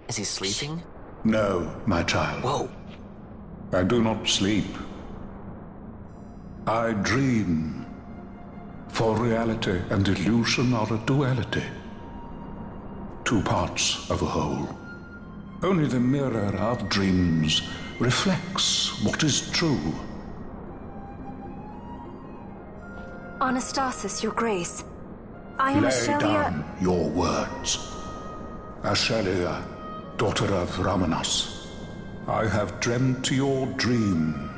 Is he sleeping? No, my child. Whoa. I do not sleep. I dream. For reality and illusion are a duality. Two parts of a whole. Only the mirror of dreams reflects what is true. Anastasis, Your Grace. I am Lay Ashelia. down your words. Ashelia, daughter of Ramanas, I have dreamt your dream.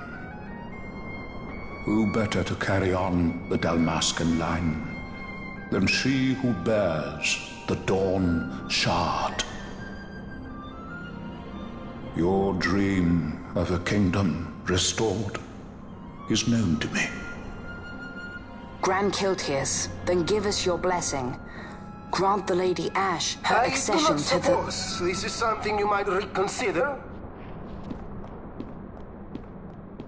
Who better to carry on the Dalmascan line than she who bears the Dawn Shard? Your dream of a kingdom restored is known to me. Grand Kiltias, then give us your blessing. Grant the Lady Ash her accession to the... I do not suppose this is something you might reconsider.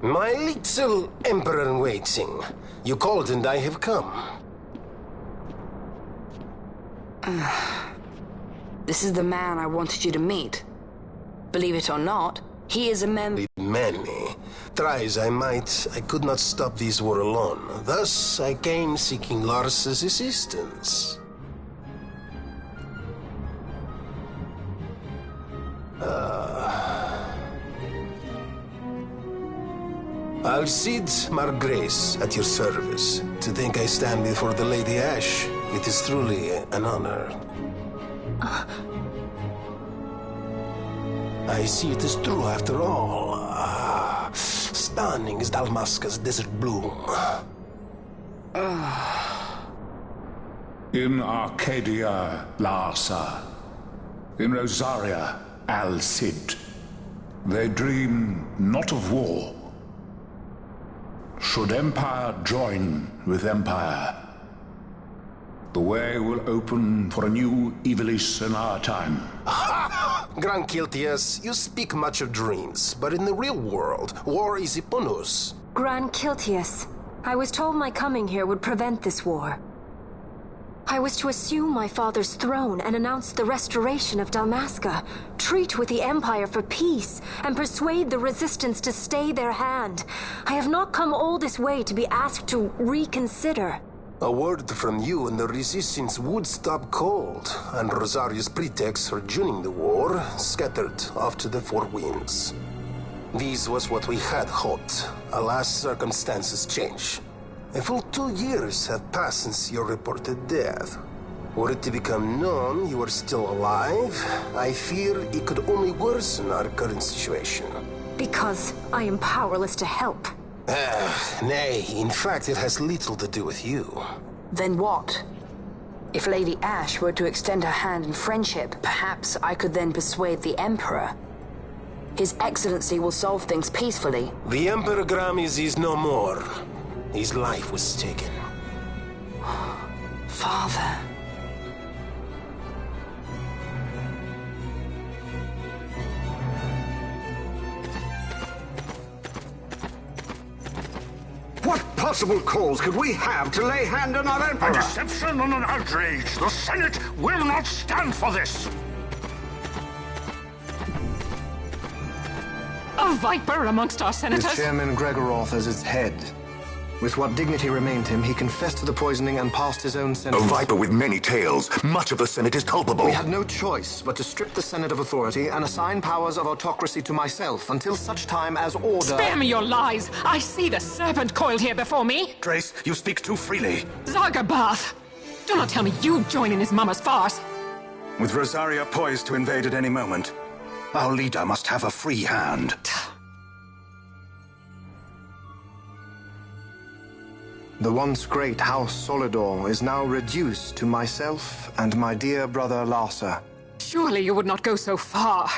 My little Emperor-in-waiting. You called and I have come. This is the man I wanted you to meet. Believe it or not, he is a member... Many. Try as I might, I could not stop this war alone. Thus, I came seeking Lars's assistance. Al-Cid, Margrace, at your service. To think I stand before the Lady Ash, it is truly an honor. I see it is true after all. Stunning is Dalmasca's desert bloom. In Arcadia, Larsa. In Rosaria, Al-Cid. They dream not of war. Should empire join with empire, the way will open for a new Evilis in our time. Grand Kiltias, you speak much of dreams, but in the real world, war is upon us. Grand Kiltias, I was told my coming here would prevent this war. I was to assume my father's throne and announce the restoration of Dalmasca, treat with the Empire for peace, and persuade the Resistance to stay their hand. I have not come all this way to be asked to reconsider. A word from you and the Resistance would stop cold, and Rosaria's pretext for joining the war scattered off to the four winds. This was what we had hoped. Alas, circumstances change. A full 2 years have passed since your reported death. Were it to become known you are still alive, I fear it could only worsen our current situation. Because I am powerless to help. Nay, in fact it has little to do with you. Then what? If Lady Ash were to extend her hand in friendship, perhaps I could then persuade the Emperor. His Excellency will solve things peacefully. The Emperor Gramis is no more. His life was taken. Father... What possible cause could we have to lay hand on our Emperor? A deception and an outrage. The Senate will not stand for this. A viper amongst our senators? With Chairman Gregoroth as its head. With what dignity remained him, he confessed to the poisoning and passed his own sentence. A viper with many tails. Much of the Senate is culpable. We had no choice but to strip the Senate of authority and assign powers of autocracy to myself until such time as order... Spare me your lies! I see the serpent coiled here before me! Grace, you speak too freely. Zargabath! Do not tell me you join in his mama's farce! With Rosaria poised to invade at any moment, our leader must have a free hand. The once great House Solidor is now reduced to myself and my dear brother Larsa. Surely you would not go so far.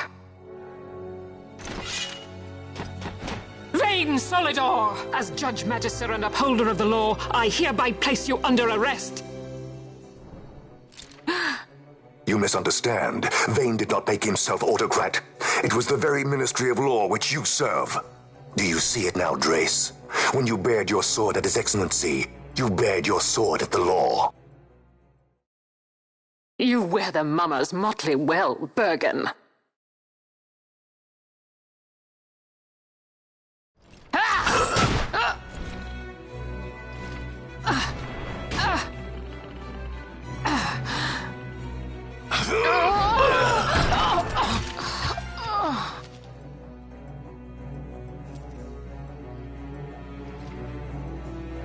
Vain Solidor! As Judge Magister and upholder of the law, I hereby place you under arrest. You misunderstand. Vane did not make himself autocrat. It was the very Ministry of Law which you serve. Do you see it now, Drace? When you bared your sword at His Excellency, you bared your sword at the law. You wear the mama's motley well, Bergen.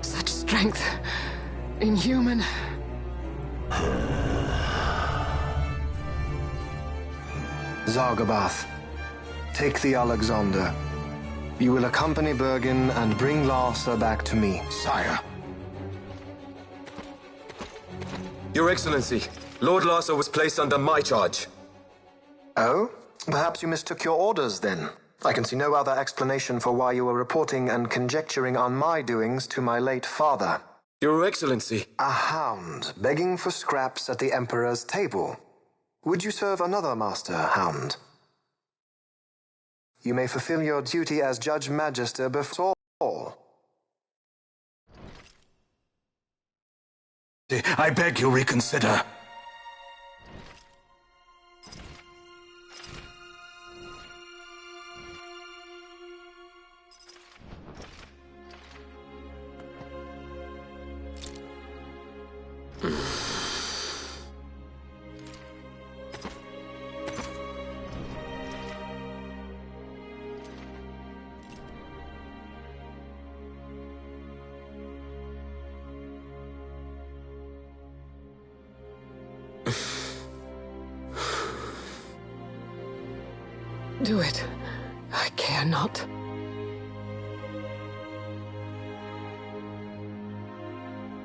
Such strength. Inhuman. Zargabath, take the Alexander. You will accompany Bergen and bring Larsa back to me. Sire. Your Excellency, Lord Larsa was placed under my charge. Oh? Perhaps you mistook your orders, then. I can see no other explanation for why you were reporting and conjecturing on my doings to my late father. Your Excellency. A hound begging for scraps at the Emperor's table. Would you serve another master, hound? You may fulfill your duty as Judge Magister before all. I beg you reconsider. Do it. I care not.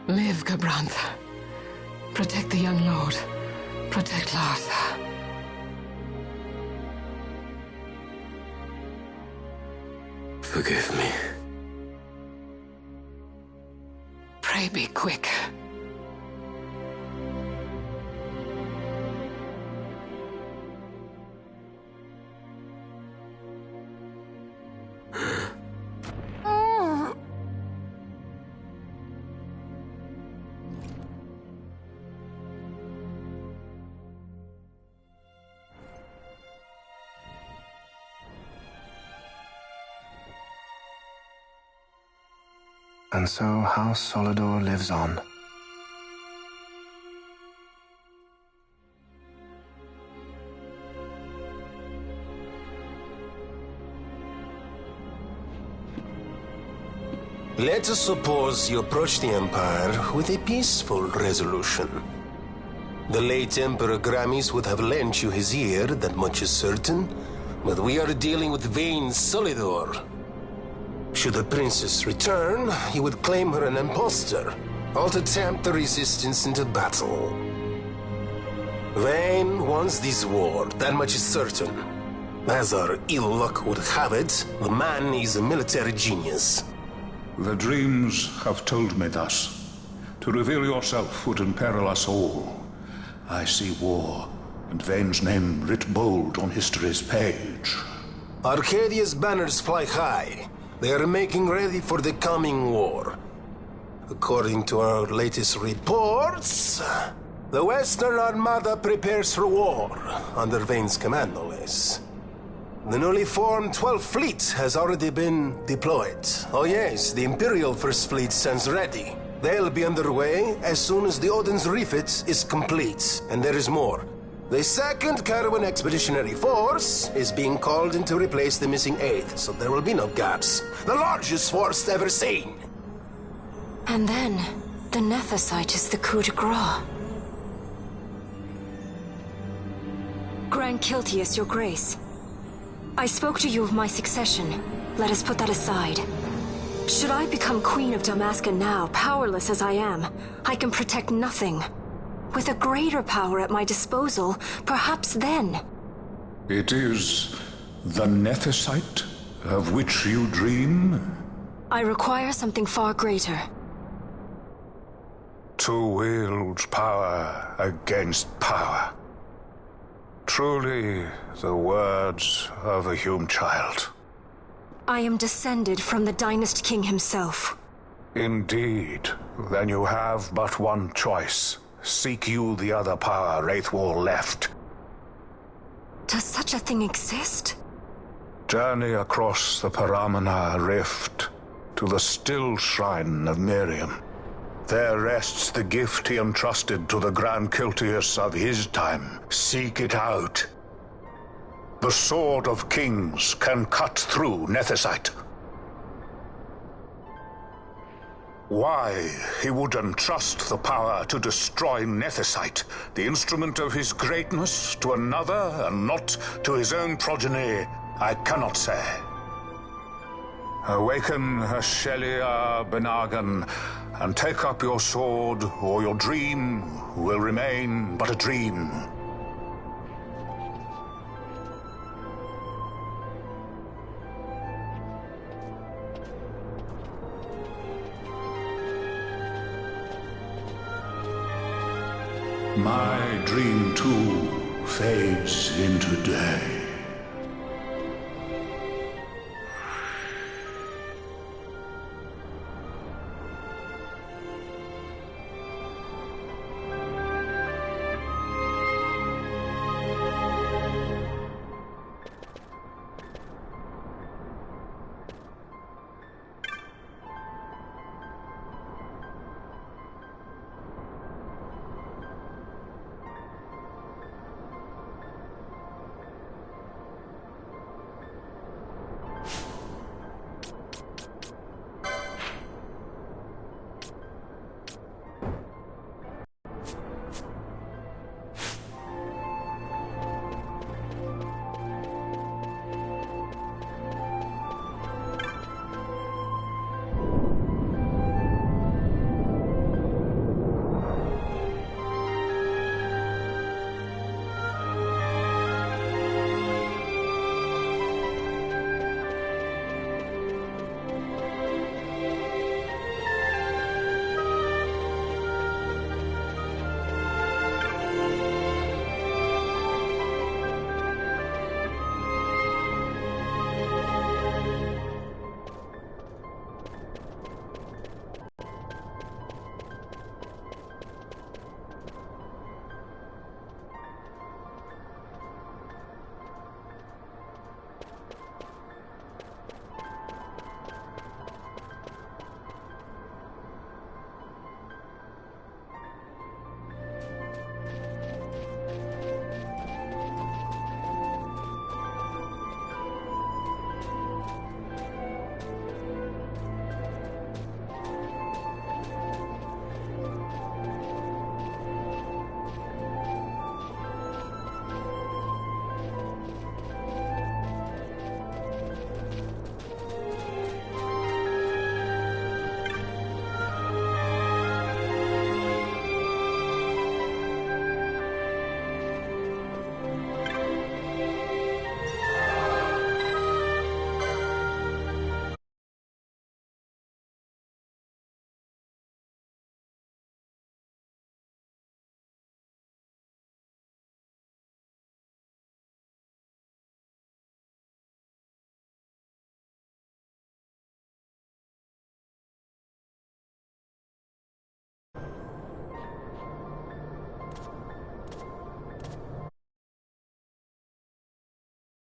Live, Gabranth. Protect the young lord. Protect Larsa. Forgive me. Pray be quick. And so House Solidor lives on. Let us suppose you approach the Empire with a peaceful resolution. The late Emperor Gramis would have lent you his ear, that much is certain, but we are dealing with vain Solidor. Should the princess return, he would claim her an impostor, or to tempt the resistance into battle. Vayne wants this war, that much is certain. As our ill luck would have it, the man is a military genius. The dreams have told me thus. To reveal yourself would imperil us all. I see war, and Vayne's name writ bold on history's page. Arcadia's banners fly high. They are making ready for the coming war. According to our latest reports, the Western Armada prepares for war, under Vayne's command, no less. The newly formed 12th Fleet has already been deployed. Oh yes, the Imperial First Fleet stands ready. They'll be underway as soon as the Odin's refit is complete. And there is more. The 2nd Caravan Expeditionary Force is being called in to replace the missing 8th, so there will be no gaps. The largest force ever seen. And then, the Nethicite is the coup de grace. Grand Kiltius, your grace. I spoke to you of my succession. Let us put that aside. Should I become Queen of Dalmasca now, powerless as I am, I can protect nothing. With a greater power at my disposal, perhaps then. It is the Nethicite of which you dream? I require something far greater. To wield power against power. Truly, the words of a human child. I am descended from the Dynast King himself. Indeed. Then you have but one choice. Seek you the other power Wraithwall left. Does such a thing exist? Journey across the Paramana Rift to the still shrine of Miriam. There rests the gift he entrusted to the Grand Kiltius of his time. Seek it out. The Sword of Kings can cut through Nethicite. Why he would entrust the power to destroy Nethicite, the instrument of his greatness, to another and not to his own progeny, I cannot say. Awaken Shelia Benagan, and take up your sword, or your dream will remain but a dream. My dream too fades into day.